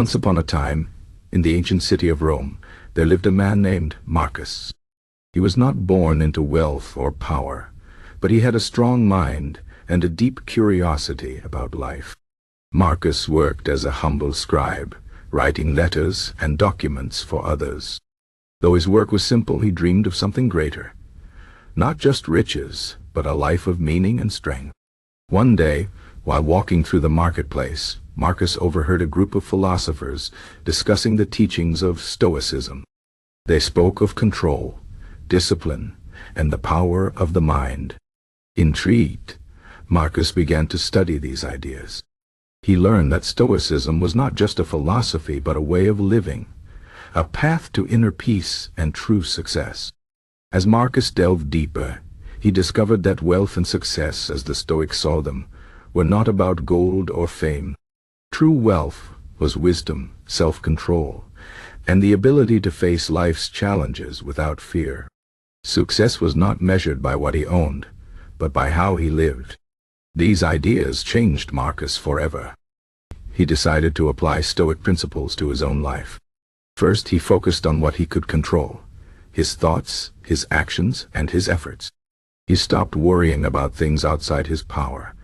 Once upon a time, in the ancient city of Rome, there lived a man named Marcus. He was not born into wealth or power, but he had a strong mind and a deep curiosity about life. Marcus worked as a humble scribe, writing letters and documents for others. Though his work was simple, he dreamed of something greater. Not just riches, but a life of meaning and strength. One day, while walking through the marketplace, Marcus overheard a group of philosophers discussing the teachings of Stoicism. They spoke of control, discipline, and the power of the mind. Intrigued, Marcus began to study these ideas. He learned that Stoicism was not just a philosophy but a way of living, a path to inner peace and true success. As Marcus delved deeper, he discovered that wealth and success, as the Stoics saw them, were not about gold or fame. True wealth was wisdom, self-control, and the ability to face life's challenges without fear. Success was not measured by what he owned, but by how he lived. These ideas changed Marcus forever. He decided to apply Stoic principles to his own life. First, he focused on what he could control: his thoughts, his actions, and his efforts. He stopped worrying about things outside his power,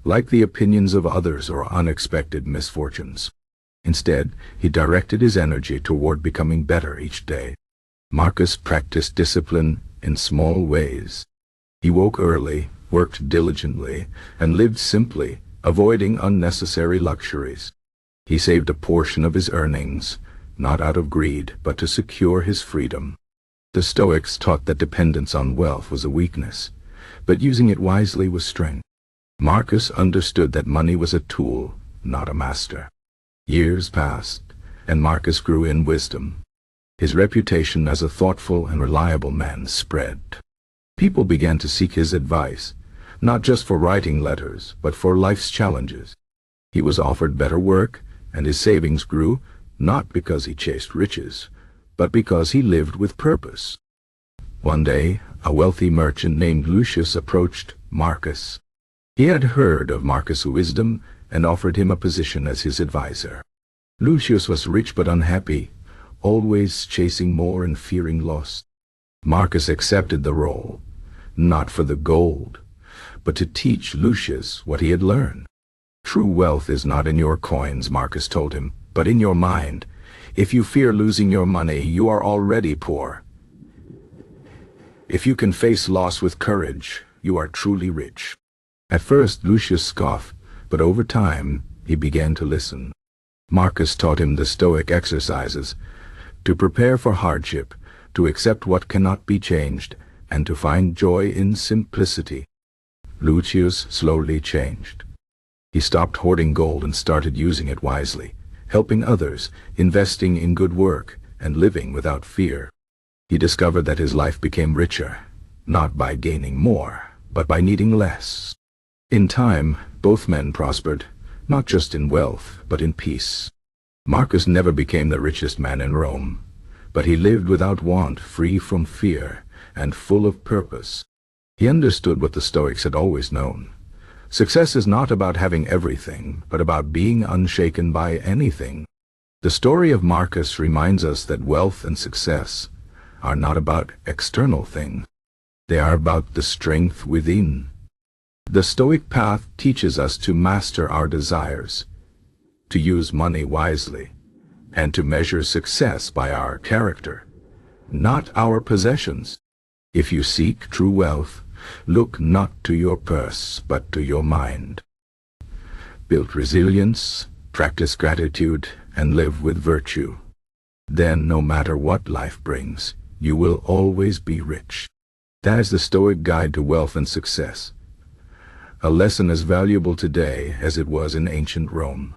like the opinions of others or unexpected misfortunes. Instead, he directed his energy toward becoming better each day. Marcus practiced discipline in small ways. He woke early, worked diligently, and lived simply, avoiding unnecessary luxuries. He saved a portion of his earnings, not out of greed, but to secure his freedom. The Stoics taught that dependence on wealth was a weakness, but using it wisely was strength. Marcus understood that money was a tool, not a master. Years passed, and Marcus grew in wisdom. His reputation as a thoughtful and reliable man spread. People began to seek his advice, not just for writing letters, but for life's challenges. He was offered better work, and his savings grew, not because he chased riches, but because he lived with purpose. One day, a wealthy merchant named Lucius approached Marcus. He had heard of Marcus' wisdom and offered him a position as his advisor. Lucius was rich but unhappy, always chasing more and fearing loss. Marcus accepted the role, not for the gold, but to teach Lucius what he had learned. True wealth is not in your coins, Marcus told him, but in your mind. If you fear losing your money, you are already poor. If you can face loss with courage, you are truly rich. At first, Lucius scoffed, but over time, he began to listen. Marcus taught him the Stoic exercises: to prepare for hardship, to accept what cannot be changed, and to find joy in simplicity. Lucius slowly changed. He stopped hoarding gold and started using it wisely, helping others, investing in good work, and living without fear. He discovered that his life became richer, not by gaining more, but by needing less. In time, both men prospered, not just in wealth, but in peace. Marcus never became the richest man in Rome, but he lived without want, free from fear, and full of purpose. He understood what the Stoics had always known. Success is not about having everything, but about being unshaken by anything. The story of Marcus reminds us that wealth and success are not about external things. They are about the strength within. The Stoic path teaches us to master our desires, to use money wisely, and to measure success by our character, not our possessions. If you seek true wealth, look not to your purse, but to your mind. Build resilience, practice gratitude, and live with virtue. Then, no matter what life brings, you will always be rich. That is the Stoic guide to wealth and success, a lesson as valuable today as it was in ancient Rome.